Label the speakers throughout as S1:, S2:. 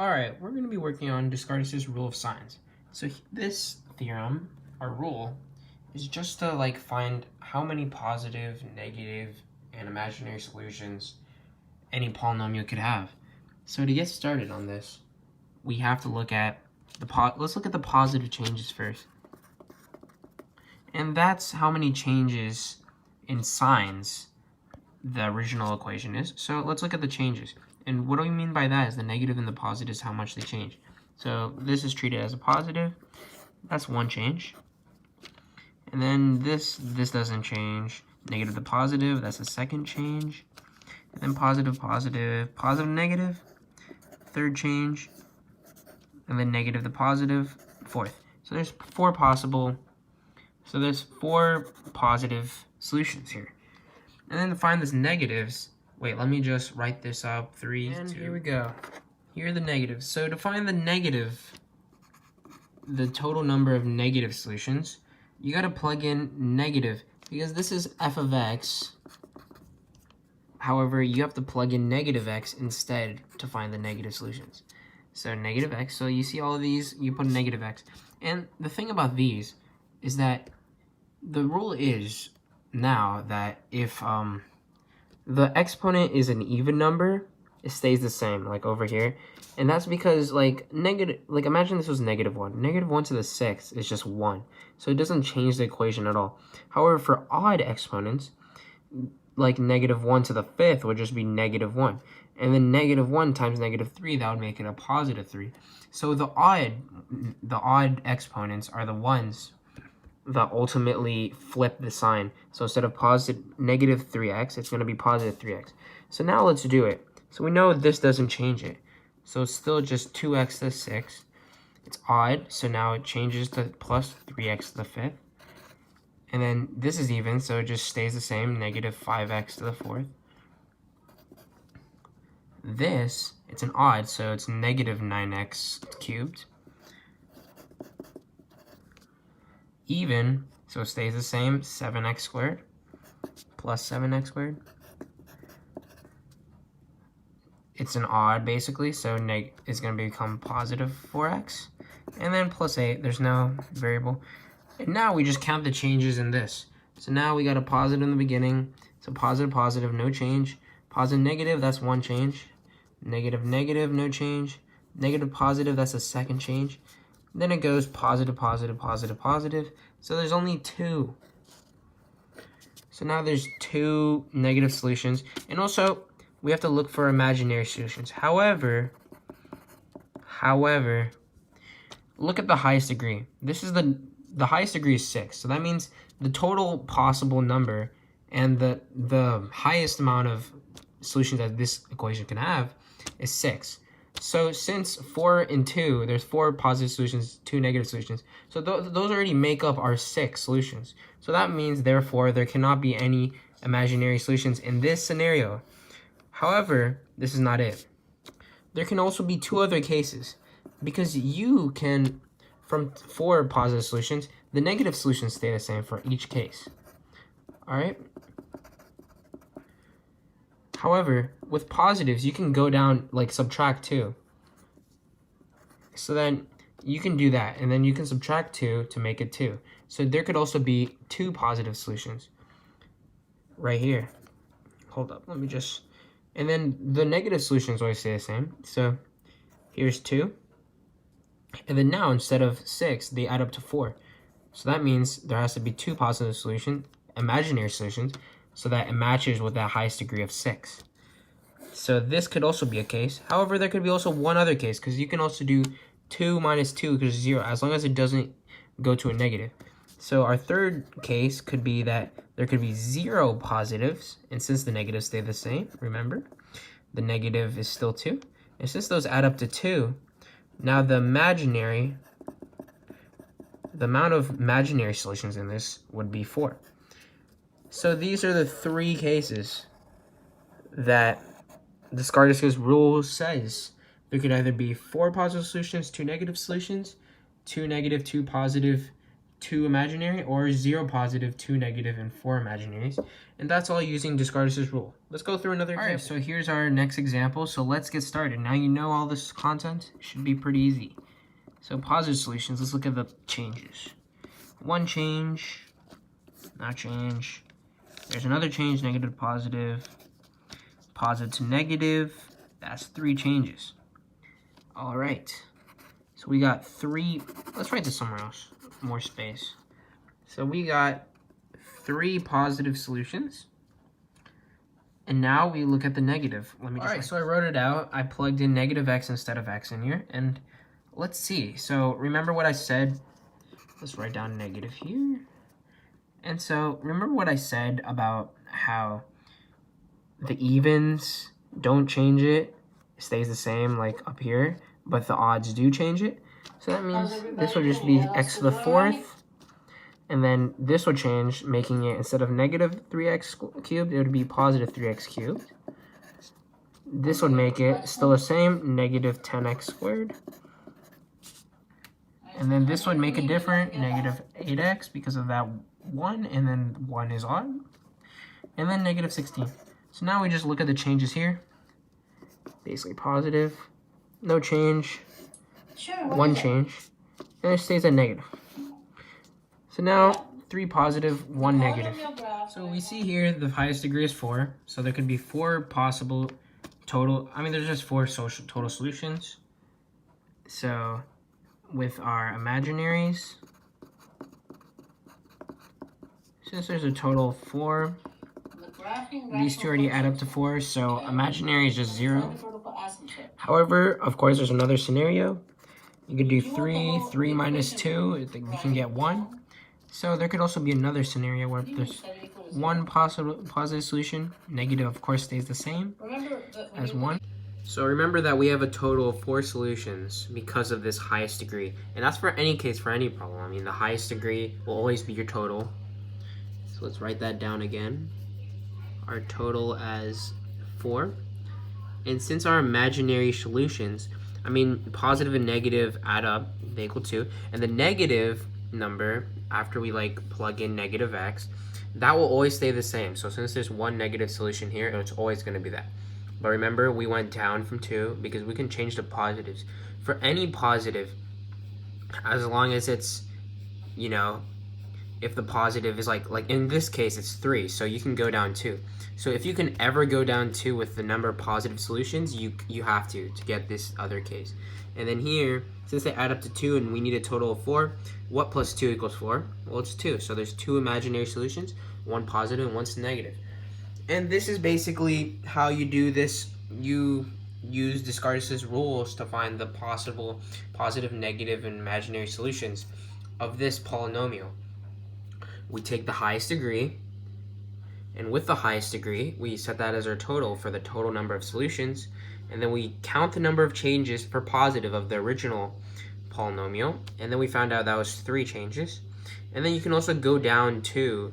S1: Alright, we're going to be working on Descartes' rule of signs. So this theorem, our rule, is just to find how many positive, negative, and imaginary solutions any polynomial could have. So to get started on this, we have to look at let's look at the positive changes first. And that's how many changes in signs the original equation is. So let's look at the changes. And what do we mean by that is the negative and the positive is how much they change. So this is treated as a positive. That's one change. And then this doesn't change. Negative to positive, that's a second change. And then positive, positive, positive, negative, third change. And then negative to positive, fourth. So there's four positive solutions here. And then to find this negatives, wait, let me just write this up. 3, and 2. Here we go. Here are the negatives. So to find the total number of negative solutions, you got to plug in negative, because this is f of x. However, you have to plug in negative x instead to find the negative solutions. So negative x, so you see all of these, you put negative x. And the thing about these is that the rule is now that if the exponent is an even number, it stays the same, like over here. And that's because imagine this was negative 1. Negative 1 to the 6th is just 1. So it doesn't change the equation at all. However, for odd exponents, like negative 1 to the 5th would just be negative 1. And then negative 1 times negative 3, that would make it a positive 3. So the odd exponents are the ones that ultimately flip the sign. So instead of negative 3x, it's going to be positive 3x. So now let's do it. So we know this doesn't change it. So it's still just 2x to the 6th. It's odd, so now it changes to plus 3x to the 5th. And then this is even, so it just stays the same, negative 5x to the 4th. This, it's an odd, so it's negative 9x cubed. Even, so it stays the same, 7x squared plus 7x squared. It's an odd, basically, so it's going to become positive 4x. And then plus 8, there's no variable. And now we just count the changes in this. So now we got a positive in the beginning. So positive, positive, no change. Positive, negative, that's one change. Negative, negative, no change. Negative, positive, that's a second change. Then it goes positive, positive, positive, positive. So there's only 2. So now there's 2 negative solutions. And also, we have to look for imaginary solutions. However, look at the highest degree. This is the highest degree is 6. So that means the total possible number and the highest amount of solutions that this equation can have is 6. So since 4 and 2, there's 4 positive solutions, 2 negative solutions. So those already make up our 6 solutions. So that means, therefore, there cannot be any imaginary solutions in this scenario. However, this is not it. There can also be 2 other cases, because you can, from 4 positive solutions, the negative solutions stay the same for each case. All right? However, with positives, you can go down, subtract 2. So then you can do that, and then you can subtract 2 to make it 2. So there could also be 2 positive solutions right here. Hold up, let me just... And then the negative solutions always stay the same. So here's 2. And then now, instead of 6, they add up to 4. So that means there has to be 2 positive solutions, imaginary solutions, so that it matches with that highest degree of 6. So this could also be a case. However, there could be also one other case, because you can also do 2 minus 2 equals 0, as long as it doesn't go to a negative. So our third case could be that there could be 0 positives, and since the negatives stay the same, remember, the negative is still 2. And since those add up to 2, now the amount of imaginary solutions in this would be 4. So these are the 3 cases that Descartes' rule says. There could either be 4 positive solutions, 2 negative solutions, 2 negative, 2 positive, 2 imaginary, or 0 positive, 2 negative, and 4 imaginaries. And that's all using Descartes' rule. Let's go through another example. Alright, so here's our next example. So let's get started. Now you know all this content. It should be pretty easy. So positive solutions, let's look at the changes. One change, not change. There's another change, negative to positive, positive to negative. That's 3 changes. Alright, so we got 3, let's write this somewhere else, more space. So we got 3 positive solutions. And now we look at the negative. Alright, so I wrote it out. I plugged in negative x instead of x in here. And let's see. So remember what I said. Let's write down negative here. And so remember what I said about how the evens don't change it. It stays the same like up here. But the odds do change it. So that means this will just be x to the 4th. And then this will change, making it, instead of negative 3x cubed, it would be positive 3x cubed. This would make it still the same, negative 10x squared. And then this would make it different, negative 8x, because of that 1, and then 1 is odd. And then negative 16. So now we just look at the changes here. Basically positive, no change, 1 change, and it stays at negative. So now 3 positive, 1 negative. So we see here the highest degree is 4. So there could be 4 possible total. I mean, there's just 4 total solutions. So with our imaginaries, since there's a total of 4, these two already add up to 4. So imaginary is just 0. However, of course, there's another scenario. You could do 3, 3 minus 2, we can get 1. So there could also be another scenario where there's 1 positive solution. Negative, of course, stays the same as 1. So remember that we have a total of 4 solutions because of this highest degree. And that's for any case, for any problem. I mean, the highest degree will always be your total. So let's write that down again. Our total as 4. And since our imaginary solutions, I mean, positive and negative add up, they equal 2. And the negative number, after we plug in negative x, that will always stay the same. So since there's 1 negative solution here, it's always going to be that. But remember, we went down from 2 because we can change the positives. For any positive, as long as it's, if the positive is like in this case, it's 3, so you can go down 2. So if you can ever go down 2 with the number of positive solutions, you have to get this other case. And then here, since they add up to 2 and we need a total of 4, what plus 2 equals 4? Well, it's 2. So there's 2 imaginary solutions, 1 positive and 1 negative. And this is basically how you do this. You use Descartes' rules to find the possible positive, negative, and imaginary solutions of this polynomial. We take the highest degree, and with the highest degree, we set that as our total for the total number of solutions, and then we count the number of changes per positive of the original polynomial, and then we found out that was 3 changes. And then you can also go down 2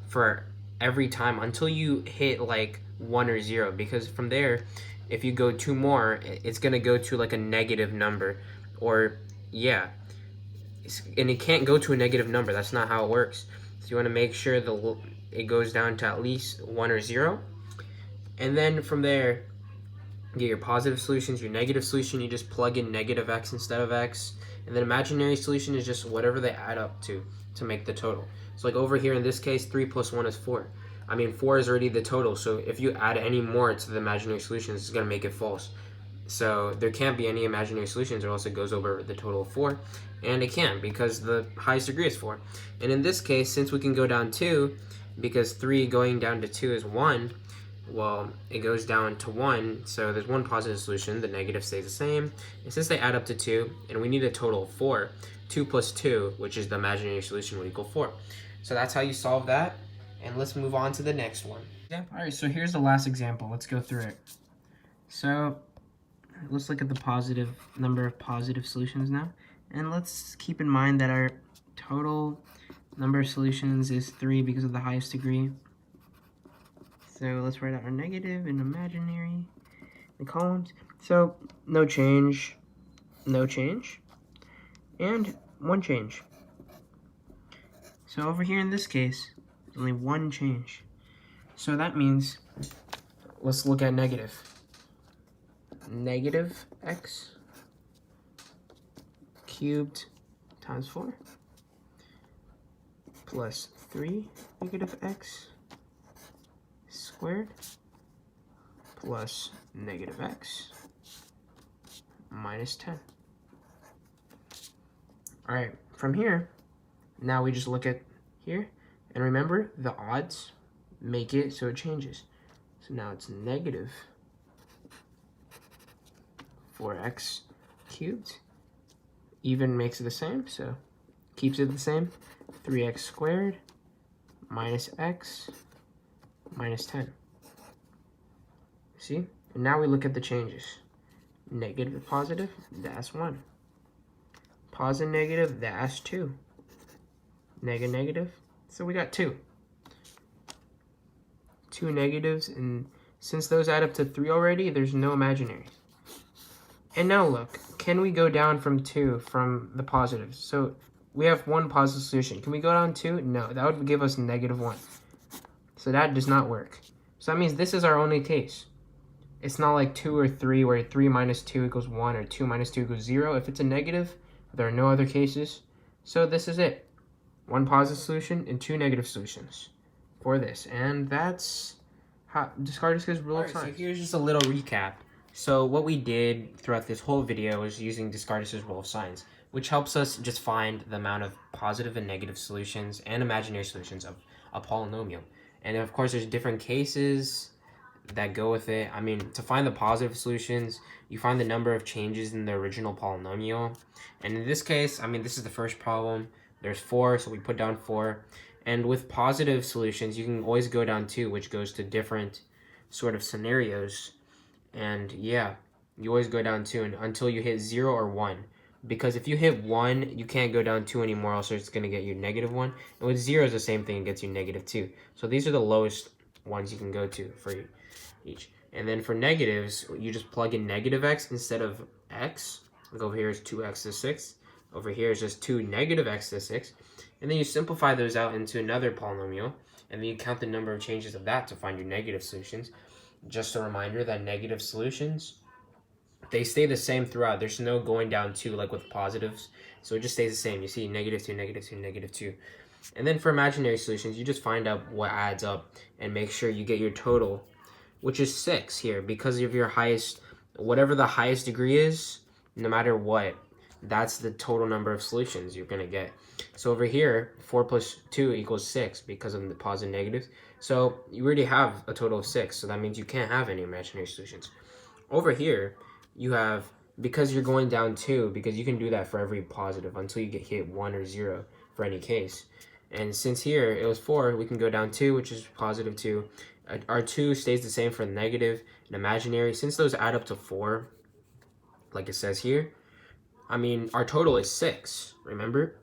S1: for every time until you hit 1 or 0, because from there, if you go 2 more, it's going to go to a negative number, or and it can't go to a negative number. That's not how it works. So you want to make sure it goes down to at least 1 or 0, and then from there, you get your positive solutions. Your negative solution, you just plug in negative x instead of x, and then imaginary solution is just whatever they add up to make the total. So over here in this case, 3 plus 1 is 4. I mean, 4 is already the total, so if you add any more to the imaginary solutions, it's going to make it false. So there can't be any imaginary solutions, or else it goes over the total of 4. And it can't, because the highest degree is 4. And in this case, since we can go down 2, because 3 going down to 2 is 1, well, it goes down to 1, so there's 1 positive solution, the negative stays the same. And since they add up to 2, and we need a total of 4, 2 plus 2, which is the imaginary solution, would equal 4. So that's how you solve that. And let's move on to the next one. Alright, so here's the last example. Let's go through it. So let's look at the number of positive solutions now. And let's keep in mind that our total number of solutions is 3 because of the highest degree. So let's write out our negative and imaginary, the columns. So no change, and 1 change. So over here in this case, there's only one change. So that means, let's look at negative. Negative x cubed times 4 plus 3 negative x squared plus negative x minus 10. Alright, from here, now we just look at here, and remember, the odds make it so it changes. So now it's negative 4x cubed. Even makes it the same, so keeps it the same. 3x squared minus x minus 10. See? And now we look at the changes. Negative, positive, that's 1. Positive, negative, that's 2. Negative, negative, so we got 2. 2 negatives, and since those add up to 3 already, there's no imaginaries. And now look, can we go down from 2 from the positives? So we have one positive solution. Can we go down 2? No, that would give us negative 1. So that does not work. So that means this is our only case. It's not like 2 or 3 where 3 minus 2 equals 1 or 2 minus 2 equals 0. If it's a negative, there are no other cases. So this is it. One positive solution and 2 negative solutions for this. And that's how Descartes' rule of science. So here's just a little recap. So what we did throughout this whole video is using Descartes' rule of signs, which helps us just find the amount of positive and negative solutions and imaginary solutions of a polynomial. And of course, there's different cases that go with it. I mean, to find the positive solutions, you find the number of changes in the original polynomial. And in this case, I mean, this is the first problem. There's 4, so we put down 4. And with positive solutions, you can always go down 2, which goes to different sort of scenarios. And yeah, you always go down 2 until you hit 0 or 1. Because if you hit 1, you can't go down 2 anymore, else it's going to get you negative 1. And with 0 is the same thing, it gets you negative 2. So these are the lowest ones you can go to for each. And then for negatives, you just plug in negative x instead of x. Like over here is 2x to the 6th. Over here is just 2 negative x to the 6th. And then you simplify those out into another polynomial. And then you count the number of changes of that to find your negative solutions. Just a reminder that negative solutions, they stay the same throughout. There's no going down 2 like with positives. So it just stays the same. You see negative 2, negative 2, negative 2. And then for imaginary solutions, you just find out what adds up and make sure you get your total, which is 6 here because of your highest, whatever the highest degree is, no matter what, that's the total number of solutions you're going to get. So over here, 4 plus 2 equals 6 because of the positive and negatives. So you already have a total of 6, so that means you can't have any imaginary solutions. Over here, you have, because you're going down 2, because you can do that for every positive until you get hit 1 or 0 for any case. And since here it was 4, we can go down 2, which is positive 2. Our 2 stays the same for the negative and imaginary. Since those add up to 4, like it says here, I mean, our total is 6, remember?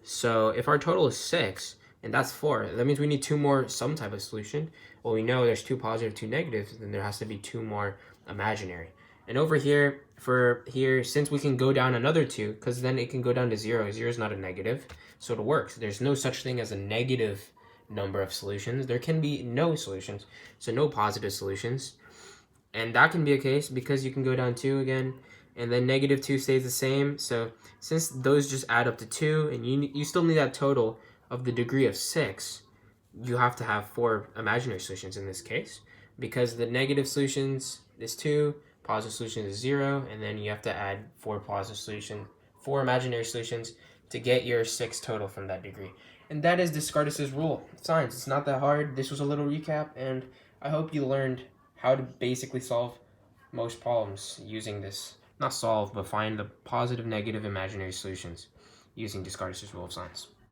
S1: So if our total is 6, and that's 4, that means we need 2 more some type of solution. Well, we know there's 2 positive, 2 negatives, then there has to be 2 more imaginary. And over here, for here, since we can go down another 2, because then it can go down to 0. 0 is not a negative, so it works. There's no such thing as a negative number of solutions. There can be no solutions, so no positive solutions. And that can be a case because you can go down 2 again, and then negative 2 stays the same. So since those just add up to 2, and you still need that total of the degree of 6, you have to have 4 imaginary solutions in this case, because the negative solutions is 2, positive solution is 0, and then you have to add 4 imaginary solutions to get your 6 total from that degree. And that is Descartes' rule of science. It's not that hard. This was a little recap, and I hope you learned how to basically solve most problems using this. Not solve, but find the positive, negative, imaginary solutions using Descartes' rule of science.